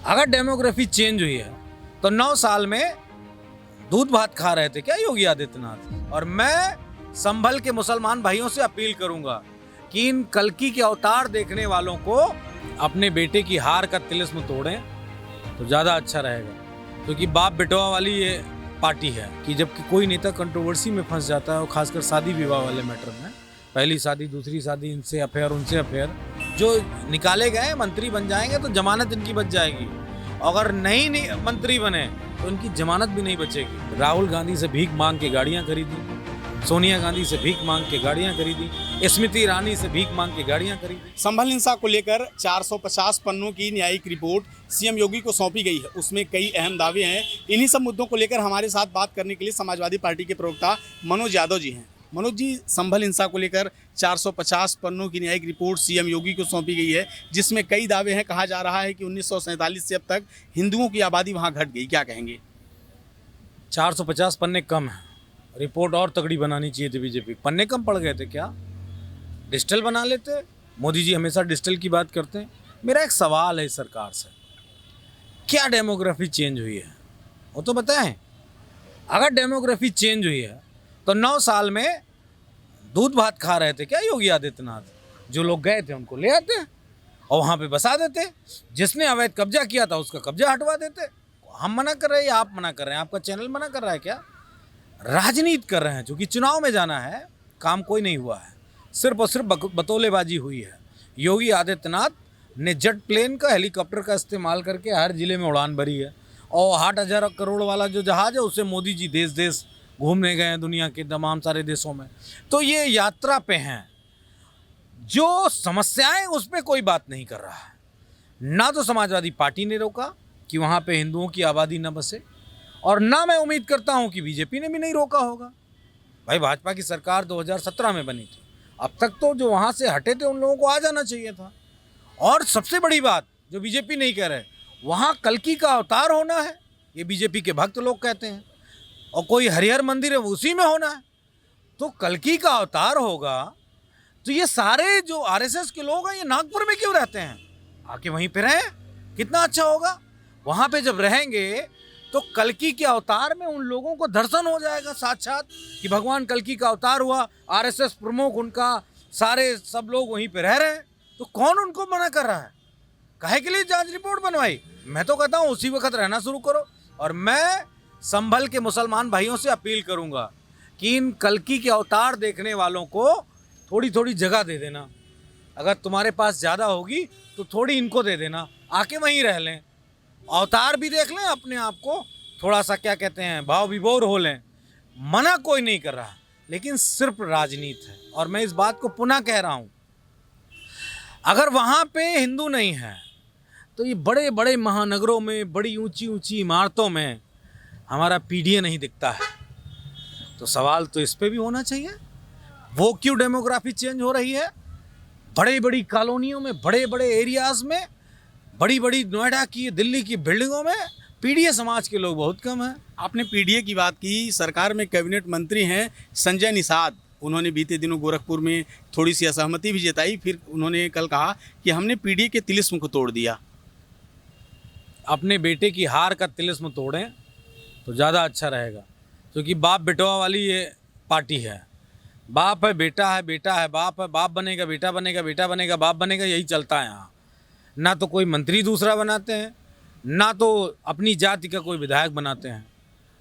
अगर demography change हुई है तो 9 साल में दूध भात खा रहे थे क्या योगी आदित्यनाथ। और मैं संभल के मुसलमान भाइयों से अपील करूंगा कि इन कल्कि के अवतार देखने वालों को अपने बेटे की हार का तिलिस्म तोड़ें तो ज्यादा अच्छा रहेगा, क्योंकि बाप बेटवा वाली ये पार्टी है कि जब कोई नेता कंट्रोवर्सी में फंस जाता है और खासकर शादी विवाह वाले मैटर में, पहली शादी दूसरी शादी, इनसे अफेयर उनसे अफेयर, जो निकाले गए मंत्री बन जाएंगे तो जमानत इनकी बच जाएगी। अगर नहीं मंत्री बने तो इनकी जमानत भी नहीं बचेगी। राहुल गांधी से भीख मांग के गाड़ियां खरीदी, सोनिया गांधी से भीख मांग के गाड़ियां खरीदी, स्मृति ईरानी से भीख मांग के गाड़ियां खरीदी। संभल हिंसा को लेकर 450 पन्नों की न्यायिक रिपोर्ट सीएम योगी को सौंपी गई है। उसमें कई अहम दावे हैं। इन्हीं सब मुद्दों को लेकर हमारे साथ बात करने के लिए समाजवादी पार्टी के प्रवक्ता मनोज यादव जी हैं। मनोज जी, संभल हिंसा को लेकर 450 पन्नों की न्यायिक रिपोर्ट सीएम योगी को सौंपी गई है, जिसमें कई दावे हैं। कहा जा रहा है कि 1947 से अब तक हिंदुओं की आबादी वहां घट गई। क्या कहेंगे? 450 पन्ने कम है, रिपोर्ट और तगड़ी बनानी चाहिए थी बीजेपी। पन्ने कम पड़ गए थे क्या? डिजिटल बना लेते। मोदी जी हमेशा डिजिटल की बात करते हैं। मेरा एक सवाल है सरकार से, क्या डेमोग्राफी चेंज हुई है वो तो बताएं। अगर डेमोग्राफी चेंज हुई है तो 9 साल में दूध भात खा रहे थे क्या योगी आदित्यनाथ। जो लोग गए थे उनको ले आते और वहाँ पे बसा देते। जिसने अवैध कब्जा किया था उसका कब्जा हटवा देते। हम मना कर रहे हैं या आप मना कर रहे हैं? आपका चैनल मना कर रहा है क्या? राजनीति कर रहे हैं, चूँकि चुनाव में जाना है, काम कोई नहीं हुआ है, सिर्फ और सिर्फ बतौलेबाजी हुई है। योगी आदित्यनाथ ने जेट प्लेन का, हेलीकॉप्टर का इस्तेमाल करके हर जिले में उड़ान भरी है। और 8,000 करोड़ वाला जो जहाज़ है उससे मोदी जी देश देश घूमने गए हैं, दुनिया के तमाम सारे देशों में। तो ये यात्रा पे हैं। जो समस्याएं उस पर कोई बात नहीं कर रहा है। ना तो समाजवादी पार्टी ने रोका कि वहाँ पे हिंदुओं की आबादी न बसे, और ना मैं उम्मीद करता हूँ कि बीजेपी ने भी नहीं रोका होगा। भाई, भाजपा की सरकार 2017 में बनी थी। अब तक तो जो वहाँ से हटे थे उन लोगों को आ जाना चाहिए था। और सबसे बड़ी बात जो बीजेपी नहीं कह रहे, वहाँ कल्कि का अवतार होना है, ये बीजेपी के भक्त लोग कहते हैं। और कोई हरिहर मंदिर है उसी में होना है। तो कल्कि का अवतार होगा तो ये सारे जो आरएसएस के लोग हैं ये नागपुर में क्यों रहते हैं? आके वहीं पे रहें, कितना अच्छा होगा। वहाँ पे जब रहेंगे तो कल्कि के अवतार में उन लोगों को दर्शन हो जाएगा साक्षात कि भगवान कल्कि का अवतार हुआ। आरएसएस प्रमुख, उनका सारे सब लोग वहीं पे रह रहे हैं, तो कौन उनको मना कर रहा है? काहे के लिए जांच रिपोर्ट बनवाई? मैं तो कहता हूँ उसी वक्त रहना शुरू करो। और मैं संभल के मुसलमान भाइयों से अपील करूंगा कि इन कल्कि के अवतार देखने वालों को थोड़ी थोड़ी जगह दे देना। अगर तुम्हारे पास ज़्यादा होगी तो थोड़ी इनको दे देना, आके वहीं रह लें, अवतार भी देख लें, अपने आप को थोड़ा सा क्या कहते हैं भाव विभोर हो लें। मना कोई नहीं कर रहा, लेकिन सिर्फ राजनीति है। और मैं इस बात को पुनः कह रहा हूँ, अगर वहाँ पे हिंदू नहीं है तो ये बड़े बड़े महानगरों में, बड़ी ऊंची ऊंची इमारतों में हमारा पीडीए नहीं दिखता है। तो सवाल तो इस पे भी होना चाहिए, वो क्यों डेमोग्राफी चेंज हो रही है? बड़ी बड़ी कॉलोनियों में, बड़े बड़े एरियाज में, बड़ी बड़ी नोएडा की, दिल्ली की बिल्डिंगों में पीडीए समाज के लोग बहुत कम हैं। आपने पीडीए की बात की। सरकार में कैबिनेट मंत्री हैं संजय निषाद। उन्होंने बीते दिनों गोरखपुर में थोड़ी सी असहमति भी जताई। फिर उन्होंने कल कहा कि हमने पीडीए के तिलिस्म को तोड़ दिया। अपने बेटे की हार का तिलिस्म तोड़ें तो ज़्यादा अच्छा रहेगा, क्योंकि बाप बेटवा वाली ये पार्टी है। बाप है बेटा है, बेटा है बाप है, बाप बनेगा बेटा बनेगा, बेटा बनेगा बाप बनेगा, यही चलता है यहाँ। ना तो कोई मंत्री दूसरा बनाते हैं, ना तो अपनी जाति का कोई विधायक बनाते हैं।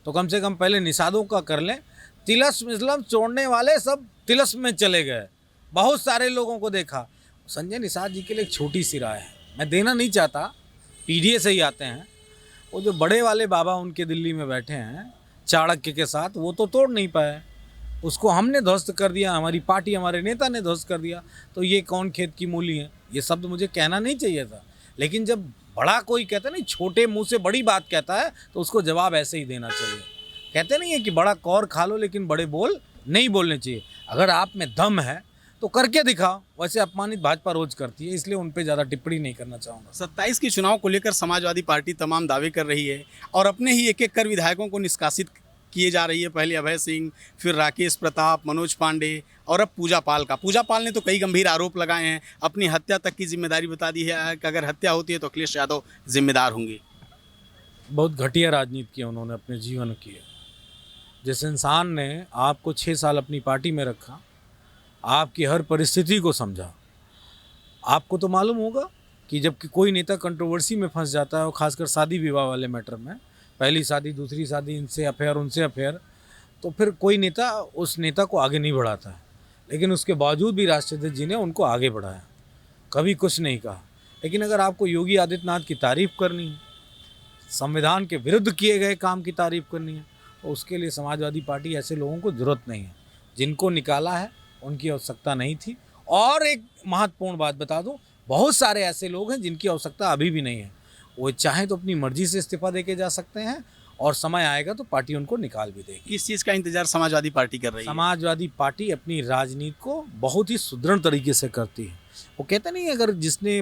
तो कम से कम पहले निषादों का कर लें। तिलस्म इस्लाम छोड़ने वाले सब तिलस्म में चले गए। बहुत सारे लोगों को देखा। संजय निषाद जी के लिए एक छोटी सी राय है, मैं देना नहीं चाहता, पीडीए से ही आते हैं। वो जो बड़े वाले बाबा उनके दिल्ली में बैठे हैं चाणक्य के साथ, वो तो तोड़ नहीं पाए। उसको हमने ध्वस्त कर दिया, हमारी पार्टी, हमारे नेता ने ध्वस्त कर दिया। तो ये कौन खेत की मूली है? ये शब्द मुझे कहना नहीं चाहिए था, लेकिन जब बड़ा कोई कहता है नहीं, छोटे मुंह से बड़ी बात कहता है, तो उसको जवाब ऐसे ही देना चाहिए। कहते नहीं है कि बड़ा कौर खा लो लेकिन बड़े बोल नहीं बोलने चाहिए। अगर आप में दम है तो करके दिखाओ। वैसे अपमानित भाजपा रोज करती है, इसलिए उन पे ज़्यादा टिप्पणी नहीं करना चाहूँगा। 27 के चुनाव को लेकर समाजवादी पार्टी तमाम दावे कर रही है और अपने ही एक एक कर विधायकों को निष्कासित किए जा रही है। पहले अभय सिंह, फिर राकेश प्रताप, मनोज पांडे और अब पूजा पाल का। पूजा पाल ने तो कई गंभीर आरोप लगाए हैं, अपनी हत्या तक की जिम्मेदारी बता दी है कि अगर हत्या होती है तो अखिलेश यादव जिम्मेदार होंगे। बहुत घटिया राजनीति की उन्होंने अपने जीवन की। जिस इंसान ने आपको 6 साल अपनी पार्टी में रखा, आपकी हर परिस्थिति को समझा, आपको तो मालूम होगा कि जब कोई नेता कंट्रोवर्सी में फंस जाता है और खासकर शादी विवाह वाले मैटर में, पहली शादी दूसरी शादी, इनसे अफेयर उनसे अफेयर, तो फिर कोई नेता उस नेता को आगे नहीं बढ़ाता है। लेकिन उसके बावजूद भी राष्ट्रपति जी ने उनको आगे बढ़ाया, कभी कुछ नहीं कहा। लेकिन अगर आपको योगी आदित्यनाथ की तारीफ़ करनी है, संविधान के विरुद्ध किए गए काम की तारीफ़ करनी है, तो उसके लिए समाजवादी पार्टी ऐसे लोगों को ज़रूरत नहीं है। जिनको निकाला है उनकी आवश्यकता नहीं थी। और एक महत्वपूर्ण बात बता दूं, बहुत सारे ऐसे लोग हैं जिनकी आवश्यकता अभी भी नहीं है। वो चाहें तो अपनी मर्जी से इस्तीफा दे के जा सकते हैं और समय आएगा तो पार्टी उनको निकाल भी देगी। किस चीज़ का इंतजार समाजवादी पार्टी कर रही है? समाजवादी पार्टी अपनी राजनीति को बहुत ही सुदृढ़ तरीके से करती है। वो कहते नहीं, अगर जिसने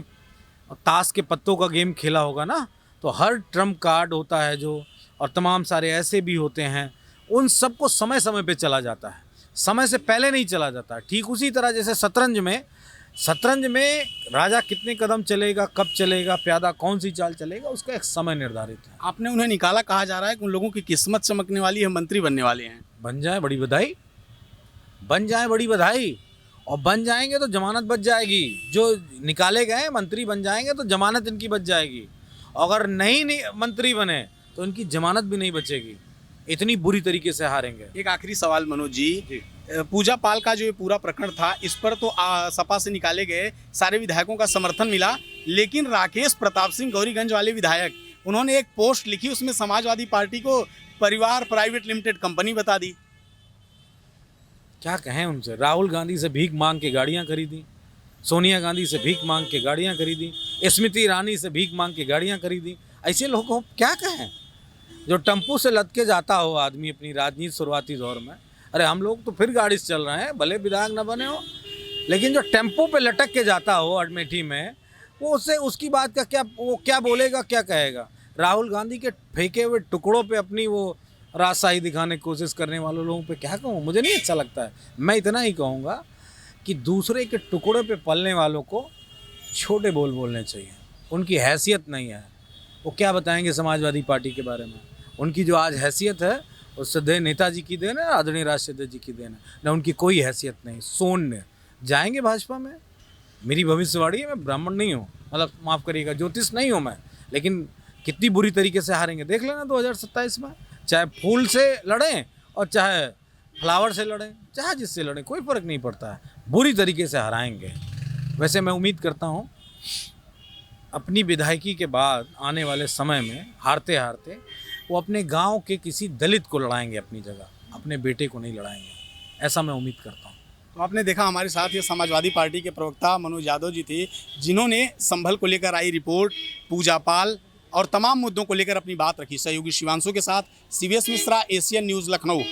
ताश के पत्तों का गेम खेला होगा ना, तो हर ट्रम्प कार्ड होता है जो, और तमाम सारे ऐसे भी होते हैं, उन सबको समय समय पे चला जाता है, समय से पहले नहीं चला जाता। ठीक उसी तरह जैसे शतरंज में राजा कितने कदम चलेगा, कब चलेगा, प्यादा कौन सी चाल चलेगा, उसका एक समय निर्धारित है। आपने उन्हें निकाला, कहा जा रहा है कि उन लोगों की किस्मत चमकने वाली है, मंत्री बनने वाले हैं। बन जाए बड़ी बधाई, बन जाए बड़ी बधाई, और बन जाएंगे तो जमानत बच जाएगी। जो निकाले गए मंत्री बन जाएंगे तो जमानत इनकी बच जाएगी। अगर नहीं मंत्री बने तो इनकी जमानत भी नहीं बचेगी। इतनी बुरी तरीके से हारेंगे। एक आखिरी सवाल मनोज जी, पूजा पाल का जो ये पूरा प्रकरण था, इस पर तो सपा से निकाले गए सारे विधायकों का समर्थन मिला, लेकिन राकेश प्रताप सिंह गौरीगंज वाले विधायक, उन्होंने एक पोस्ट लिखी, उसमें समाजवादी पार्टी को परिवार प्राइवेट लिमिटेड कंपनी बता दी। क्या कहें उनसे? राहुल गांधी से भीख मांग के गाड़ियां खरीदी, सोनिया गांधी से भीख मांग के गाड़ियां खरीदी, स्मृति ईरानी से भीख मांग के गाड़ियां खरीदी। ऐसे लोगों को क्या कहें? जो टेम्पो से लद के जाता हो आदमी अपनी राजनीति शुरुआती दौर में, अरे हम लोग तो फिर गाड़ी से चल रहे हैं, भले विधायक न बने हो, लेकिन जो टेम्पो पे लटक के जाता हो अमेठी में, वो उससे उसकी बात का क्या बोलेगा, क्या कहेगा? राहुल गांधी के फेंके हुए टुकड़ों पे अपनी वो राजशाही दिखाने की कोशिश करने वाले लोगों पे क्या कहूँ? मुझे नहीं अच्छा लगता है। मैं इतना ही कहूँगा कि दूसरे के टुकड़े पे पलने वालों को छोटे बोल बोलने चाहिए। उनकी हैसियत नहीं है, वो क्या बताएंगे समाजवादी पार्टी के बारे में? उनकी जो आज हैसियत है उससे देन नेताजी की देन है, आदरणीय राष्ट्रपति जी की देन है। न उनकी कोई हैसियत नहीं, शून्य। जाएंगे भाजपा में, मेरी भविष्यवाणी है, मैं ब्राह्मण नहीं हूँ, मतलब माफ़ करिएगा, ज्योतिष नहीं हूँ मैं, लेकिन कितनी बुरी तरीके से हारेंगे देख लेना 2027 में। चाहे फूल से लड़ें और चाहे फ्लावर से लड़ें, चाहे जिससे लड़ें, कोई फ़र्क नहीं पड़ता है, बुरी तरीके से हराएंगे। वैसे मैं उम्मीद करता हूँ अपनी विधायकी के बाद आने वाले समय में हारते हारते वो अपने गांव के किसी दलित को लड़ाएंगे अपनी जगह, अपने बेटे को नहीं लड़ाएंगे, ऐसा मैं उम्मीद करता हूँ। तो आपने देखा हमारे साथ ये समाजवादी पार्टी के प्रवक्ता मनोज यादव जी थे, जिन्होंने संभल को लेकर आई रिपोर्ट, पूजा पाल और तमाम मुद्दों को लेकर अपनी बात रखी। सहयोगी शिवांशु के साथ CVS Mishra, Asian news, Lucknow.